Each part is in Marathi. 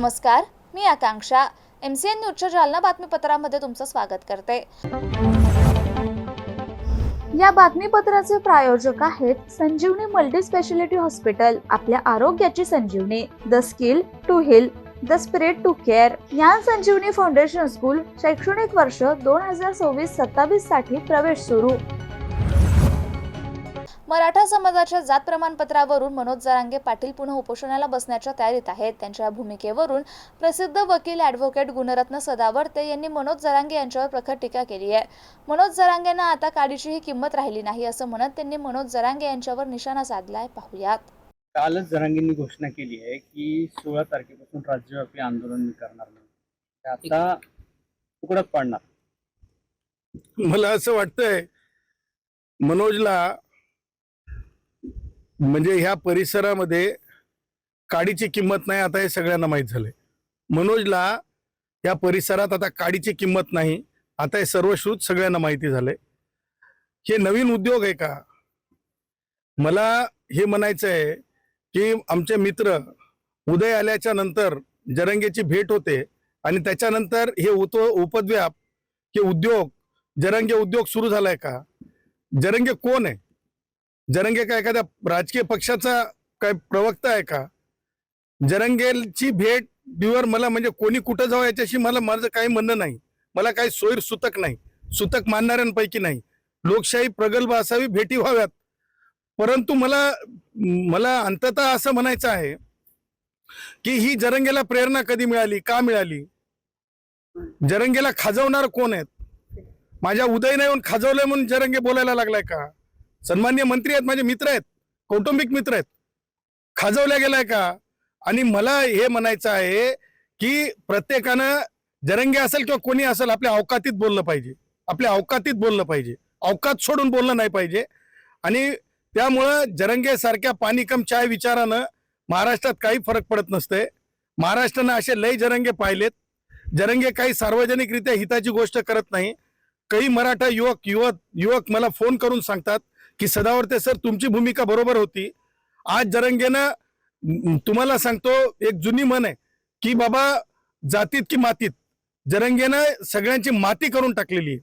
नमस्कार, मी आकांक्षा. MCN न्यूजच्या जालना बातमीपत्रामध्ये तुमचं स्वागत करते. या बातमीपत्राचे प्रायोजक आहेत संजीवनी मल्टी स्पेशालिटी हॉस्पिटल. आपल्या आरोग्याची संजीवनी. The skill to heal, the spirit to care. Gyan Sanjeevani foundation school शैक्षणिक वर्ष 2026-27 साठी प्रवेश सुरू. मराठा समाजाच्या जात प्रमाणपत्रावरून मनोज जरांगे पाटील पुन्हा उपोषणाला बसण्याच्या तयारीत आहेत. त्यांच्या भूमिकेवरून प्रसिद्ध वकील ॲडव्होकेट गुणरत्न सदावर्ते यांनी मनोज जरांगे यांच्यावर प्रखर टीका केली आहे. मनोज जरांगेंना आता काडीचीही किंमत राहिली नाही असं म्हणत त्यांनी मनोज जरांगे यांच्यावर निशाणा साधलाय. पाहूयात. कालच जरांगेंनी घोषणा केली आहे की 16 तारखेपासून राज्यव्यापी आंदोलन करणार नाही. आता उघडत पडणार. मला असं वाटतंय मनोजला म्हणजे ह्या परिसरामध्ये काडीची किंमत नाही, आता हे सगळ्यांना माहीत झालंय. मनोजला या परिसरात आता काडीची किंमत नाही, आता हे सर्वश्रुत सगळ्यांना माहिती झालंय. हे नवीन उद्योग आहे का? मला हे म्हणायचं आहे की आमचे मित्र उदय आल्याच्या नंतर जरांगेची भेट होते आणि त्याच्यानंतर हे उपद्व्याप हे उद्योग जरांगे उद्योग सुरू झालाय का? जरांगे कोण आहे? जरांगे का एखाद्या राजकीय पक्षाचा काय प्रवक्ता आहे का? जरांगेची भेट दिवर मला म्हणजे कोणी कुठं जावं याच्याशी माझं काही म्हणणं नाही. मला काही सोयीर सुतक नाही, सुतक मानणाऱ्यांपैकी नाही. लोकशाही प्रगल्भ असावी, भेटी व्हाव्यात. परंतु मला अंततः असं म्हणायचं आहे की ही जरांगेला प्रेरणा कधी मिळाली, का मिळाली? जरांगेला खाजवणार कोण आहेत? माझ्या उदयने येऊन खाजवलंय म्हणून जरांगे बोलायला लागलाय का? सन्मान्य मंत्री आहेत, माझे मित्र आहेत, कौटुंबिक मित्र आहेत. खाजवल्या गेलाय का? आणि मला हे म्हणायचं आहे की प्रत्येकानं जरांगे असेल किंवा कोणी असेल आपल्या अवकातीत बोललं पाहिजे, आपल्या अवकातीत बोललं पाहिजे, अवकात सोडून बोललं नाही पाहिजे. आणि त्यामुळं जरांगे सारख्या पाणी कम चाय विचारानं महाराष्ट्रात काही फरक पडत नसते. महाराष्ट्रानं असे लय जरांगे पाहिलेत. जरांगे काही सार्वजनिकरित्या हिताची गोष्ट करत नाही. काही मराठा युवक मला फोन करून सांगतात की सदावर्ते सर, तुमची भूमिका बरोबर होती. आज जरांगेनं, तुम्हाला सांगतो, एक जुनी म्हण आहे की बाबा जातीत की मातीत, जरांगेनं सगळ्यांची माती करून टाकलेली आहे.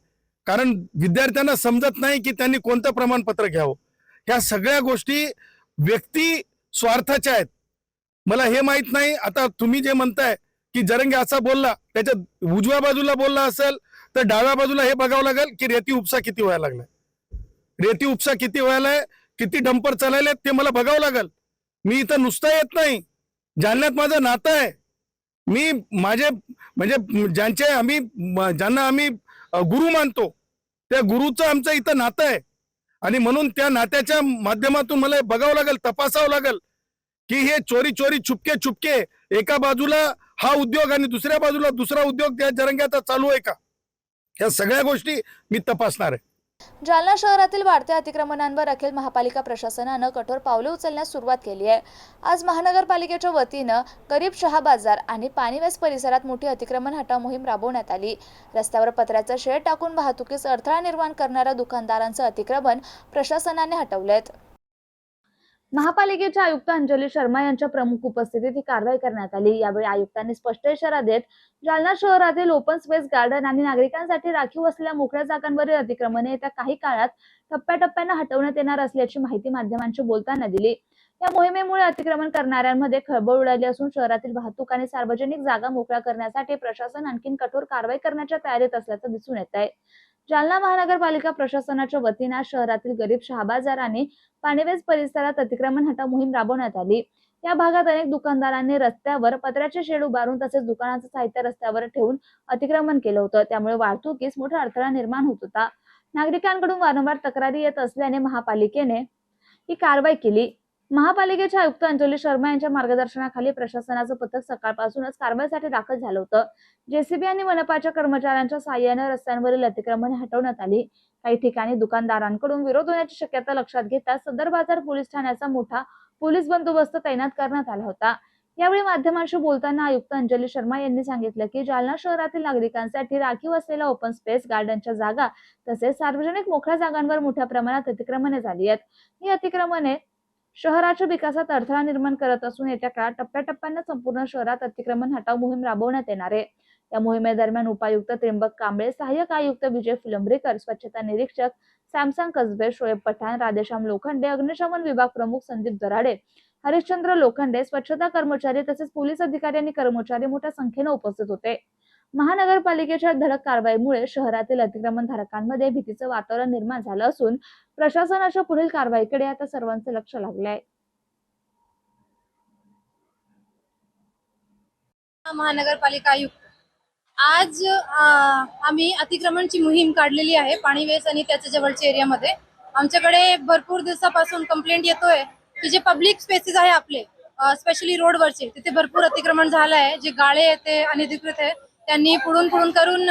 कारण विद्यार्थ्यांना समजत नाही की त्यांनी कोणतं प्रमाणपत्र घ्यावं. ह्या सगळ्या गोष्टी व्यक्ती स्वार्थाच्या आहेत. मला हे माहित नाही. आता तुम्ही जे म्हणताय की जरांगे असा बोलला, त्याच्या उजव्या बाजूला बोलला असेल तर डाव्या बाजूला हे बघावं लागेल की रेती उपसा किती व्हायला लागलाय, रेती उपसा किती व्हायलाय, किती डंपर चालायले ते मला बघावं लागेल. मी इथं नुसतं येत नाही. जालन्यात माझं नातं आहे. मी माझे म्हणजे ज्यांना आम्ही गुरु मानतो त्या गुरुचं आमचं इथं नातं आहे. आणि म्हणून त्या नात्याच्या माध्यमातून मला बघावं लागेल, तपासावं लागेल की हे चोरी छुपके एका बाजूला हा उद्योग आणि दुसऱ्या बाजूला दुसरा उद्योग त्या जरांग्याचा चालू आहे का? या सगळ्या गोष्टी मी तपासणार आहे. जालना शहरातील वाढत्या अतिक्रमणांवर अखिल महापालिका प्रशासनानं कठोर पावले उचलण्यास सुरुवात केली आहे. आज महानगरपालिकेच्या वतीनं गरीब शहा बाजार आणि पाणीवेस परिसरात मोठी अतिक्रमण हटाव मोहीम राबवण्यात आली. रस्त्यावर पत्र्याचं शेड टाकून वाहतुकीस अडथळा निर्माण करणाऱ्या दुकानदारांचं अतिक्रमण प्रशासनाने हटवलेत. महापालिकेच्या आयुक्त अंजली शर्मा यांच्या प्रमुख उपस्थितीत ही कारवाई करण्यात आली. यावेळी आयुक्तांनी स्पष्ट इशारा देत जालना शहरातील ओपन स्पेस गार्डन आणि नागरिकांसाठी राखीव असलेल्या मोकळ्या जागांवरील अतिक्रमणे येत्या काही काळात टप्प्याटप्प्याने हटवण्यात येणार असल्याची माहिती माध्यमांशी बोलताना दिली. या मोहिमेमुळे अतिक्रमण करणाऱ्यांमध्ये खळबळ उडाली असून शहरातील वाहतूक आणि सार्वजनिक जागा मोकळ्या करण्यासाठी प्रशासन आणखी कठोर कारवाई करण्याच्या तयारीत असल्याचं दिसून येत आहे. जालना महानगरपालिका प्रशासनाच्या वतीने आज शहरातील गरीब शहाबाजार आणि पाणीवेस परिसरात अतिक्रमण हटाव मोहीम राबवण्यात आली. या भागात अनेक दुकानदारांनी रस्त्यावर पत्र्याचे शेड उभारून तसेच दुकानाचं साहित्य रस्त्यावर ठेवून अतिक्रमण केलं होतं. त्यामुळे वाहतुकीस मोठा अडथळा निर्माण होत होता. नागरिकांकडून वारंवार तक्रारी येत असल्याने महापालिकेने ही कारवाई केली. महापालिकेचे आयुक्त अंजली शर्मा यांच्या मार्गदर्शनाखाली प्रशासनाचं पथक सकाळपासूनच कारवाईसाठी दाखल झालं होतं. जेसीबी आणि मनपाच्या कर्मचाऱ्यांच्या साहाय्याने रस्त्यांवरील अतिक्रमणे हटवण्यात आली. काही ठिकाणी दुकानदारांकडून विरोध होण्याची शक्यता लक्षात घेता सदर बाजार पोलीस ठाण्याचा मोठा पोलीस बंदोबस्त तैनात करण्यात आला होता. यावेळी माध्यमांशी बोलताना आयुक्त अंजली शर्मा यांनी सांगितलं की जालना शहरातील नागरिकांसाठी राखीव असलेल्या ओपन स्पेस गार्डनच्या जागा तसेच सार्वजनिक मोकळ्या जागांवर मोठ्या प्रमाणात अतिक्रमणे झाली आहेत. ही अतिक्रमणे शहराच्या विकासात अडथळा निर्माण करत असून येत्या काळात टप्प्याटप्प्याने संपूर्ण शहरात अतिक्रमण हटाव मोहीम राबवण्यात येणार आहे. या मोहिमेदरम्यान उपायुक्त त्र्यंबक कांबळे, सहाय्यक आयुक्त विजय फुलंब्रीकर, स्वच्छता निरीक्षक सॅमसंग कसबे, शोएब पठाण, राधेश्याम लोखंडे, अग्निशमन विभाग प्रमुख संदीप दराडे, हरिश्चंद्र लोखंडे, स्वच्छता कर्मचारी तसेच पोलीस अधिकारी आणि कर्मचारी मोठ्या संख्येने उपस्थित होते. महानगरपालिकेच्या धडक कारवाईमुळे शहरातील अतिक्रमणधारकांमध्ये भीतीचं वातावरण निर्माण झालं असून प्रशासनाच्या पुढील कारवाईकडे आता सर्वांचं लक्ष लागलं आहे. महानगरपालिका आयुक्त आज आम्ही अतिक्रमणची मोहीम काढलेली आहे पाणीवेस आणि त्याच्या जवळच्या एरियामध्ये. आमच्याकडे भरपूर दिवसापासून कंप्लेंट येतोय की जे पब्लिक स्पेसेस आहे आपले, स्पेशली रोडवरचे, तिथे भरपूर अतिक्रमण झालं आहे. जे गाळे आहेत ते अनधिकृत आहे, त्यांनी पुढून करून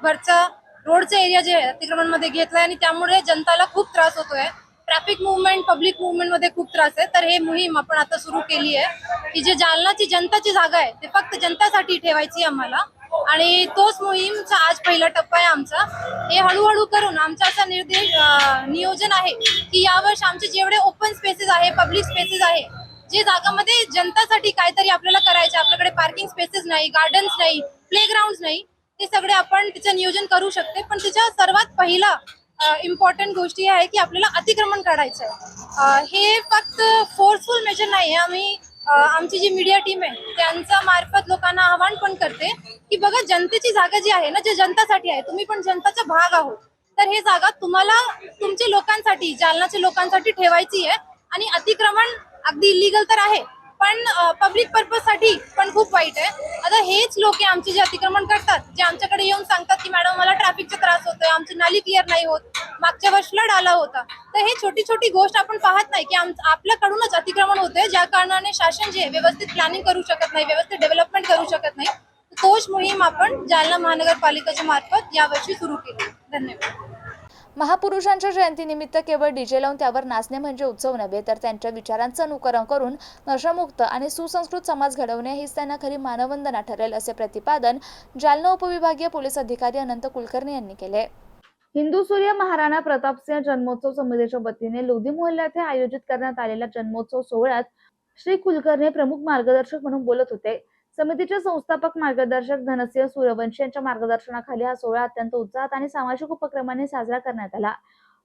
वरचा रोडचा एरिया जे अतिक्रमण मध्ये घेतलाय आणि त्यामुळे जनताला खूप त्रास होतोय. ट्रॅफिक मुवमेंट, पब्लिक मुवमेंट मध्ये खूप त्रास आहे. तर हे मोहीम आपण आता सुरू केली आहे की जे जालनाची जनताची जागा आहे ते फक्त जनतासाठी ठेवायची आम्हाला, आणि तोच मोहीमचा आज पहिला टप्पा आहे आमचा. हे हळूहळू करून आमचा असा नियोजन आहे की यावर्षी आमचे जेवढे ओपन स्पेसेस आहे, पब्लिक स्पेसेस आहे, जे जागामध्ये जनतासाठी काहीतरी आपल्याला करायचे, आपल्याकडे पार्किंग स्पेसेस नाही, गार्डन्स नाही, प्लेग्राऊंड नाही, ते सगळे आपण त्याचं नियोजन करू शकते. पण त्याच्या सर्वात पहिला इम्पॉर्टंट गोष्टी आहे की आपल्याला अतिक्रमण काढायचं आहे. हे फक्त फोर्सफुल मेजर नाही आहे. आम्ही आमची जी मीडिया टीम आहे त्यांच्या मार्फत लोकांना आवाहन पण करते की बघा, जनतेची जागा जी आहे ना, जे जनतासाठी आहे, तुम्ही पण जनताचा भाग आहोत, तर हे जागा तुम्हाला तुमच्या लोकांसाठी, जालनाच्या लोकांसाठी ठेवायची आहे. आणि अतिक्रमण अगदी इलिगल तर आहे, पण पब्लिक पर्पज साठी पण खूप वाईट आहे. आता हेच लोक आमचे जे अतिक्रमण करतात, जे आमच्याकडे येऊन सांगतात की मॅडम मला ट्रॅफिकचा त्रास होतोय, आमची नाली क्लिअर नाही होत, मागच्या वर्षी फ्लड आला होता. तर हे छोटी छोटी गोष्ट आपण पाहत नाही की आपल्याकडूनच अतिक्रमण होतंय, ज्या कारणाने शासन जे व्यवस्थित प्लॅनिंग करू शकत नाही, व्यवस्थित डेव्हलपमेंट करू शकत नाही. तोच मोहीम आपण जालना महानगरपालिकेच्या मार्फत यावर्षी सुरू केली. धन्यवाद. महापुरुषांच्या जयंतीनिमित्त केवळ डीजे लावून त्यावर नाचणे म्हणजे उत्सव नव्हे, तर त्यांच्या विचारांचं अनुकरण करून नशामुक्त आणि सुसंस्कृत समाज घडवणे हीच त्यांना खरी मानवंदना ठरेल, असे प्रतिपादन जालना उपविभागीय पोलीस अधिकारी अनंत कुलकर्णी यांनी केले. हिंदू सूर्य महाराणा प्रतापसिंह जन्मोत्सव समितीच्या वतीने लोधी मोहल्ला येथे आयोजित करण्यात आलेल्या जन्मोत्सव सोहळ्यात श्री कुलकर्णी प्रमुख मार्गदर्शक म्हणून बोलत होते. समितीचे संस्थापक मार्गदर्शक धनसिंह सूर्यवंशी यांच्या मार्गदर्शनाखाली हा सोहळा अत्यंत उत्साहात आणि सामाजिक उपक्रमांनी साजरा करण्यात आला.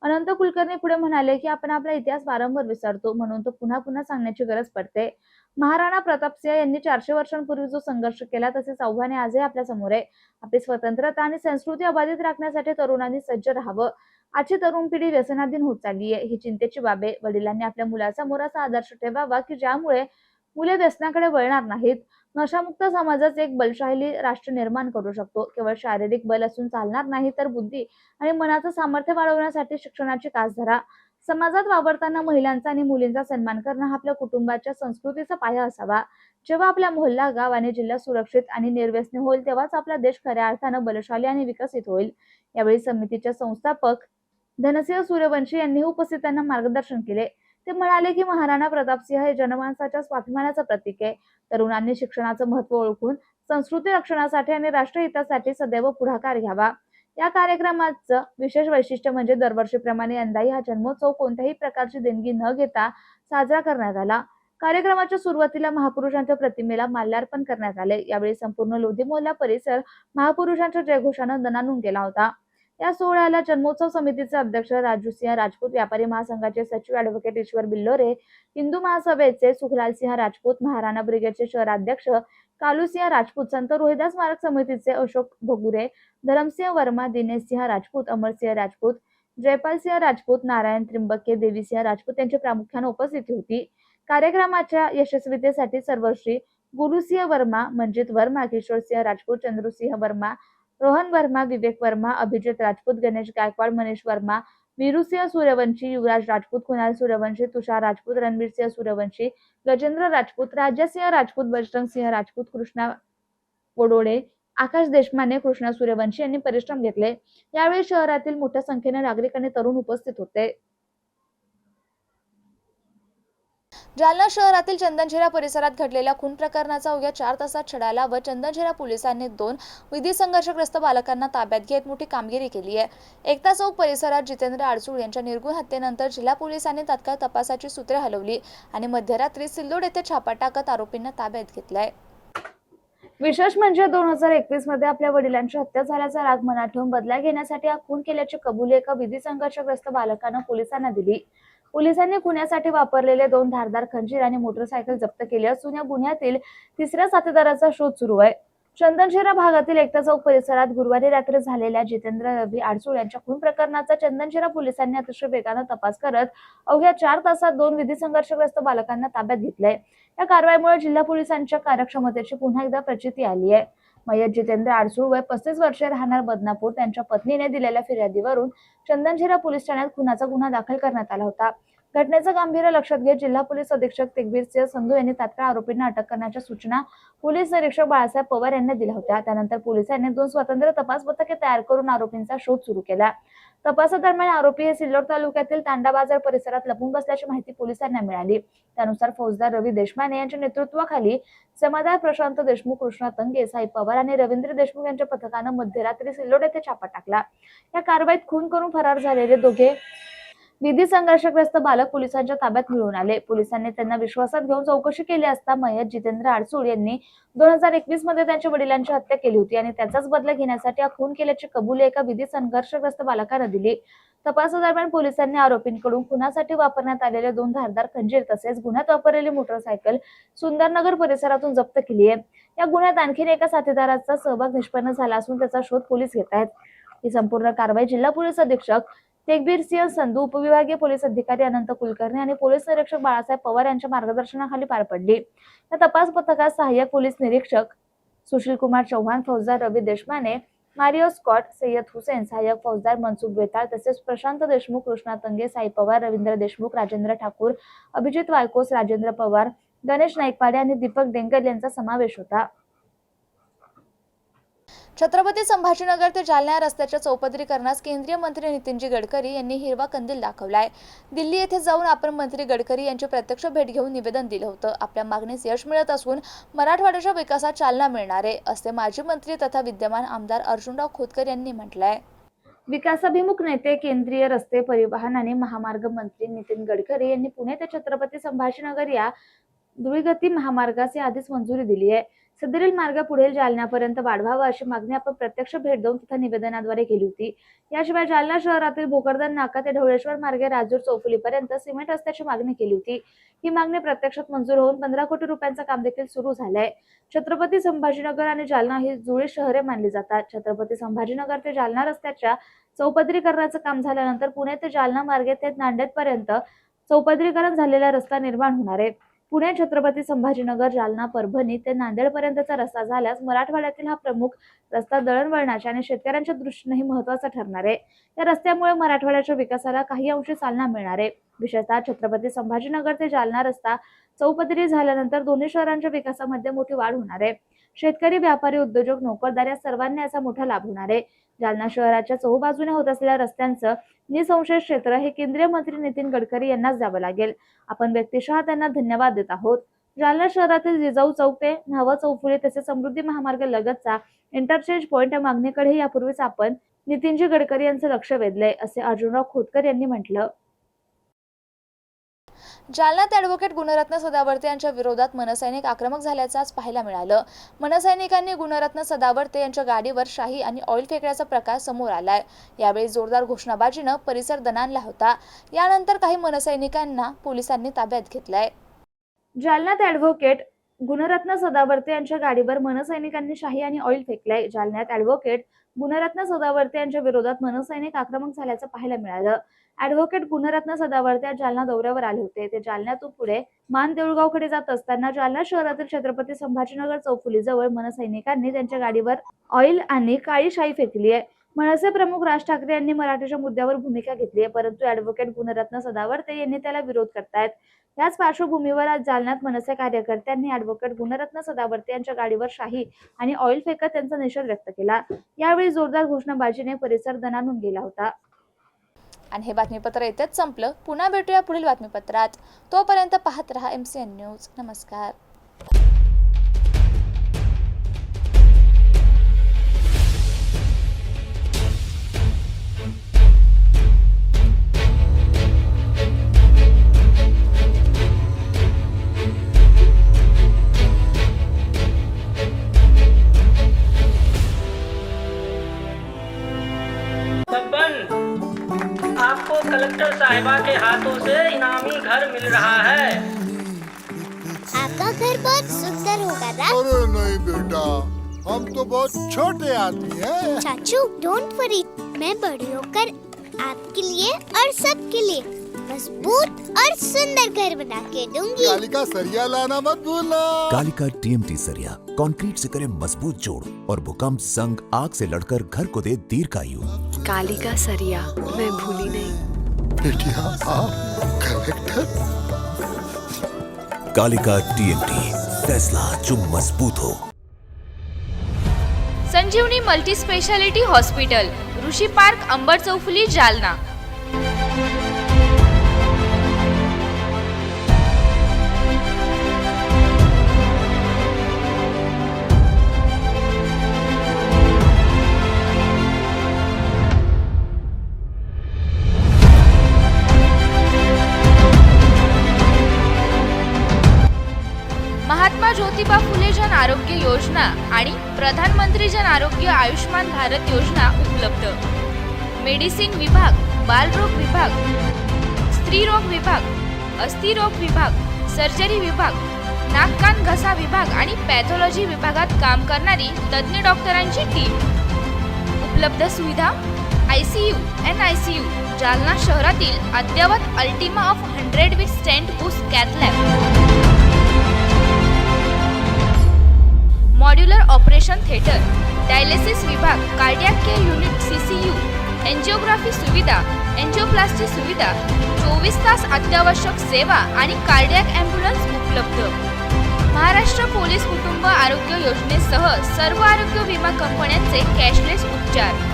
अनंत कुलकर्णी पुढे म्हणाले की आपण आपला इतिहास वारंवार विसरतो, म्हणून तो पुन्हा पुन्हा सांगण्याची गरज पडते. महाराणा प्रतापसिंह यांनी 400 वर्षांपूर्वी जो संघर्ष केला तसेच आव्हाने आजही आपल्या समोर आहे. आपली स्वतंत्रता आणि संस्कृती अबाधित राखण्यासाठी तरुणांनी सज्ज राहावं. आजची तरुण पिढी व्यसनाधीन होत चालली आहे, ही चिंतेची बाब आहे. वडिलांनी आपल्या मुलासमोर असा आदर्श ठेवावा की ज्यामुळे मुले व्यसनाकडे वळणार नाहीत. नशामुक्त समाजाच एक बलशाली राष्ट्र निर्माण करू शकतो. केवळ शारीरिक बल असून चालणार नाही, तर बुद्धी आणि मनाचं सामर्थ्य वाढवण्यासाठी शिक्षणाची कास धरा. समाजात वावरताना महिलांचा आणि मुलींचा सन्मान करणं हा आपल्या कुटुंबाच्या संस्कृतीचा पाया असावा. जेव्हा आपला मोहल्ला, गाव आणि जिल्हा सुरक्षित आणि निर्व्यसनी होईल, तेव्हाच आपला देश खऱ्या अर्थानं बलशाली आणि विकसित होईल. यावेळी समितीचे संस्थापक धनसिंह सूर्यवंशी यांनी उपस्थितांना मार्गदर्शन केले. ते म्हणाले की महाराणा प्रतापसिंह हे जनमानसाच्या स्वाभिमानाचं प्रतीक आहे. तरुणांनी शिक्षणाचं महत्त्व ओळखून संस्कृती रक्षणासाठी आणि राष्ट्रहितासाठी सदैव पुढाकार घ्यावा. या कार्यक्रमाचं विशेष वैशिष्ट्य म्हणजे दरवर्षीप्रमाणे यंदाही हा जन्मोत्सव कोणत्याही प्रकारची देणगी न घेता साजरा करण्यात आला. कार्यक्रमाच्या सुरुवातीला महापुरुषांच्या प्रतिमेला माल्यार्पण करण्यात आले. यावेळी संपूर्ण लोधी मोहल्ला परिसर महापुरुषांच्या जयघोषानं दणाणून गेला होता. या सोहळ्याला जन्मोत्सव समितीचे अध्यक्ष राजूसिंह राजपूत, व्यापारी महासंघाचे सचिव ॲडव्होकेट ईश्वर बिल्लोरे, हिंदू महासभेचे सुखलालसिंह राजपूत, महाराणा ब्रिगेडचे शहराध्यक्ष कालूसिंह राजपूत, संत रोहिदास स्मारक समितीचे अशोक भगुरे, धरमसिंह वर्मा, दिनेशसिंह राजपूत, अमरसिंह राजपूत, जयपालसिंह राजपूत, नारायण त्रिंबके, देवीसिंह राजपूत यांची प्रामुख्याने उपस्थिती होती. कार्यक्रमाच्या यशस्वीतेसाठी सर्वश्री गुरुसिंह वर्मा, मंजित वर्मा, किशोरसिंह राजपूत, चंद्रसिंह वर्मा, रोहन वर्मा, विवेक वर्मा, अभिजित राजपूत, गणेश गायकवाड, मनीष वर्मा, वीरूसिंह सूर्यवंशी, युवराज राजपूत, कुणाल सूर्यवंशी, तुषार राजपूत, रणवीरसिंह सूर्यवंशी, गजेंद्र राजपूत, राजसिंह राजपूत, बजरंगसिंह राजपूत, कृष्णा वडोळे, आकाश देशमाने, कृष्णा सूर्यवंशी यांनी परिश्रम घेतले. यावेळी शहरातील मोठ्या संख्येने नागरिक आणि तरुण उपस्थित होते. जालना शहरातील चंदनझिरा परिसरात घडलेल्या खून प्रकरणाचा अवघ्या 4 तासात छडा लावत चंदनझिरा पोलिसांनी 2 विधी संघर्षग्रस्त बालकांना ताब्यात घेत मोठी कामगिरी केली आहे. एकता चौक परिसरात जितेंद्र आडसूळ यांच्या निर्गुण हत्येनंतर जिल्हा पोलिसांनी तात्काळ तपासाची सूत्रे हलवली आणि मध्यरात्री सिल्लोड येथे छापा टाकत आरोपींना ताब्यात घेतलाय. विशेष म्हणजे 2021 मध्ये आपल्या वडिलांची हत्या झाल्याचा राग मनात ठेवून बदला घेण्यासाठी हा खून केल्याची कबुली एका विधी संघर्षग्रस्त बालकानं पोलिसांना दिली. पोलिसांनी खुनासाठी वापरलेले 2 धारदार खंजीर आणि मोटरसायकल जप्त केली असून या गुन्ह्यातील तिसऱ्या साथीदाराचा शोध सुरू आहे. चंदनझिरा भागातील एकता चौक परिसरात गुरुवारी रात्री झालेल्या जितेंद्र रवी आडसूळ यांच्या खून प्रकरणाचा चंदनझिरा पोलिसांनी अतिशय वेगाने तपास करत अवघ्या 4 तासात 2 विधी संघर्षग्रस्त बालकांना ताब्यात घेतलंय. या कारवाईमुळे जिल्हा पोलिसांच्या कार्यक्षमतेची पुन्हा एकदा प्रचिती आली आहे. मयत जितेंद्र आडसूळ वय 35 वर्षे राहणार बदनापूर त्यांच्या पत्नीने दिलेल्या फिर्यादीवरून चंदनझिरा पोलीस ठाण्यात खुनाचा गुन्हा दाखल करण्यात आला होता. घटनेचं गांभीर्य लक्षात घेत जिल्हा पोलीस अधीक्षक तेगबीर सिंह संधू यांनी तात्काळ आरोपींना अटक करण्याच्या सूचना पोलीस निरीक्षक बाळासाहेब पवार यांनी दिल्या होत्या. त्यानंतर पोलिसांनी 2 स्वतंत्र तपास पथके तयार करून आरोपींचा शोध सुरू केला. तपासादरम्यान आरोपी हे सिल्लोड तालुक्यातील तांडा बाजार परिसरात लपून बसल्याची माहिती पोलिसांना मिळाली. त्यानुसार फौजदार रवी देशमाने यांच्या नेतृत्वाखाली जमादार प्रशांत देशमुख, कृष्णा तंगे, साई पवार आणि रवींद्र देशमुख यांच्या पथकानं मध्यरात्री सिल्लोड येथे छापा टाकला. या कारवाईत खून करून फरार झालेले दोघे विधी संघर्षग्रस्त बालक पोलिसांच्या ताब्यात मिळून आले. पोलिसांनी त्यांना विश्वासात घेऊन चौकशी केली असता मयत जितेंद्र आडसूळ यांनी 2021 मध्ये त्यांच्या वडिलांची हत्या केली होती आणि त्याचाच बदला घेण्यासाठी हा खून केल्याची कबुली एका विधी संघर्षग्रस्त बालकानं दिली. तपासादरम्यान पोलिसांनी आरोपींकडून खुनासाठी वापरण्यात आलेले 2 धारदार खंजीर तसेच गुन्ह्यात वापरलेली मोटरसायकल सुंदरनगर परिसरातून जप्त केली आहे. या गुन्ह्यात आणखी एका साथीदाराचा सहभाग निष्पन्न झाला असून त्याचा शोध पोलीस घेत आहेत. ही संपूर्ण कारवाई जिल्हा पोलीस अधीक्षक तेगबीर सिंह संधू, उपविभागीय पोलीस अधिकारी अनंत कुलकर्णी आणि पोलीस निरीक्षक बाळासाहेब पवार यांच्या मार्गदर्शनाखाली पार पडली. या तपास पथकात सहाय्यक पोलीस निरीक्षक सुशील कुमार चौहान, फौजदार रवी देशमाने, मारिओ स्कॉट, सय्यद हुसेन, सहाय्यक फौजदार मनसुख बेताळ तसेच प्रशांत देशमुख, कृष्णा तंगे, साई पवार, रवींद्र देशमुख, राजेंद्र ठाकूर, अभिजित वायकोस, राजेंद्र पवार, गणेश नाईकपाडे आणि दीपक डेंगल यांचा समावेश होता. छत्रपती संभाजीनगर ते जालना रस्त्याच्या चौपदरीकरणास केंद्रीय मंत्री नितीनजी गडकरी यांनी हिरवा कंदील दाखवलाय. दिल्ली येथे जाऊन आपण मंत्री गडकरी यांची प्रत्यक्ष भेट घेऊन निवेदन दिलं होतं. आपल्या मागणीस यश मिळत असून मराठवाड्याच्या विकासात चालना मिळणार आहे, असे माजी मंत्री तथा विद्यमान आमदार अर्जुनराव खोतकर यांनी म्हटलंय. विकासाभिमुख नेते केंद्रीय रस्ते, परिवहन आणि महामार्ग मंत्री नितीन गडकरी यांनी पुणे ते छत्रपती संभाजीनगर या द्रुतगती महामार्गास आधीच मंजुरी दिली आहे. सदरील मार्ग पुढील जालन्यापर्यंत वाढवावा अशी मागणी आपण प्रत्यक्ष भेट देऊन तथा निवेदनाद्वारे केली होती. याशिवाय जालना शहरातील भोकरदन नाका ते ढवळेश्वर मार्गे राजूर चौफुलीपर्यंत सिमेंट रस्त्याची मागणी केली होती. ही मागणी प्रत्यक्षात मंजूर होऊन 15 कोटी रुपयांचं काम देखील सुरू झालंय. छत्रपती संभाजीनगर आणि जालना ही जुळी शहरे मानली जातात. छत्रपती संभाजीनगर ते जालना रस्त्याच्या चौपदरीकरणाचं काम झाल्यानंतर पुणे ते जालना मार्गे ते नांदेडपर्यंत चौपदरीकरण झालेला रस्ता निर्माण होणार आहे. पुणे, छत्रपती संभाजीनगर, जालना, परभणी ते नांदेडपर्यंतचा रस्ता झाल्यास मराठवाड्यातील हा प्रमुख रस्ता दळणवळणाच्या आणि शेतकऱ्यांच्या दृष्टीनेही महत्त्वाचा ठरणार आहे. या रस्त्यामुळे मराठवाड्याच्या विकासाला काही अंशी चालना मिळणार आहे. विशेषतः छत्रपती संभाजीनगर ते जालना रस्ता चौपदरी झाल्यानंतर दोन्ही शहरांच्या विकासामध्ये मोठी वाढ होणार आहे. शेतकरी, व्यापारी, उद्योजक, नोकरदार या सर्वांनी याचा मोठा लाभ होणार आहे. जालना शहराच्या चहूबाजूने होत असलेल्या रस्त्यांचं निसंशय क्षेत्र हे केंद्रीय मंत्री नितीन गडकरी यांनाच द्यावं लागेल. आपण व्यक्तिशः त्यांना धन्यवाद देत आहोत. जालना शहरातील जिजाऊ चौक ते न्हावा चौफुली तसेच समृद्धी महामार्ग लगतचा इंटरचेंज पॉईंट या मागणीकडे यापूर्वीच आपण नितीनजी गडकरी यांचं लक्ष वेधलंय, असे अर्जुनराव खोतकर यांनी म्हटलं. जालन्यात ॲडव्होकेट गुणरत्न सदावर्ते यांच्या विरोधात मनसैनिक आक्रमक झाल्याचं आज पाहायला मिळालं. मनसैनिकांनी गुणरत्न सदावर्ते यांच्या गाडीवर शाई आणि ऑइल फेकण्याचा प्रकार समोर आलाय. यावेळी जोरदार घोषणाबाजीनं परिसर दणाणला होता. यानंतर काही मनसैनिकांना पोलिसांनी ताब्यात घेतलंय. जालन्यात ॲडव्होकेट गुणरत्न सदावर्ते यांच्या गाडीवर मनसैनिकांनी शाई आणि ऑइल फेकलंय. जालन्यात ॲडव्होकेट गुणरत्न सदावर्ते यांच्या विरोधात मनसैनिक आक्रमक झाल्याचं पाहायला मिळालं. ॲडव्होकेट गुणरत्न सदावर्ते आज जालना दौऱ्यावर आले होते. ते जालन्यातून पुढे मान देऊळगावकडे जात असताना जालना शहरातील छत्रपती संभाजीनगर चौफुलीजवळ मनसैनिकांनी त्यांच्या गाडीवर ऑइल आणि काळी शाई फेकली आहे. मनसे प्रमुख राज ठाकरे यांनी मराठीच्या मुद्द्यावर भूमिका घेतली आहे, परंतु ॲडव्होकेट गुणरत्न सदावर्ते यांनी त्याला विरोध करतायत. याच पार्श्वभूमीवर आज जालन्यात मनसे कार्यकर्त्यांनी ॲडव्होकेट गुणरत्न सदावर्ते यांच्या गाडीवर शाही आणि ऑइल फेकत त्यांचा निषेध व्यक्त केला. यावेळी जोरदार घोषणाबाजीने परिसर दणाणून गेला होता. आणि हे बातमीपत्र इथेच संपलं. पुन्हा भेटूया पुढील बातमीपत्रात. तोपर्यंत पाहत रहा MCN न्यूज. नमस्कार. बब्बन, आपको कलेक्टर साहिबा के हाथों से इनामी घर मिल रहा है। आपका घर बहुत सुंदर होगा ना? अरे नहीं बेटा, हम तो बहुत छोटे आदमी हैं। चाचू डोंट वरी, मैं बड़ी होकर आपके लिए और सबके लिए मजबूत और सुंदर घर बना के दूंगी। कालिका सरिया लाना मत भूलना। कालिका TMT सरिया कंक्रीट से करे मजबूत जोड़ और भूकंप, संग, आग से लड़कर घर को दे दीर्घायु। कालिका सरिया मैं भूली नहीं। बेटिया आप कलेक्टर। कालिका TMT, फैसला जो मजबूत हो। संजीवनी मल्टी स्पेशालिटी हॉस्पिटल, ऋषी पार्क, अंबर चौफुली, जालना। महात्मा ज्योतिबा फुले जन आरोग्य योजना आणि प्रधानमंत्री जन आरोग्य आयुष्मान भारत योजना उपलब्ध. मेडिसिन विभाग, बालरोग विभाग, स्त्रीरोग विभाग, अस्थिरोग विभाग, सर्जरी विभाग, नाक कान घसा विभाग आणि पॅथॉलॉजी विभागात काम करणारी तज्ञ डॉक्टरांची टीम. उपलब्ध सुविधा ICU, NICU, जालना शहरातील अद्ययावत Ultima of 100 with stent boost cath lab. Modular operation theatre, dialysis विभाग, cardiac care unit CCU, angiography सुविधा, एंजिओप्लास्टी सुविधा, 24 तास अत्यावश्यक सेवा आणि कार्डियक ॲम्ब्युलन्स उपलब्ध. महाराष्ट्र पोलीस कुटुंब आरोग्य योजनेसह सर्व आरोग्य विमा कंपन्यांचे कॅशलेस उपचार.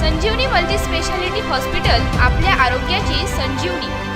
संजीवनी मल्टी स्पेशालिटी हॉस्पिटल, आपल्या आरोग्याची संजीवनी.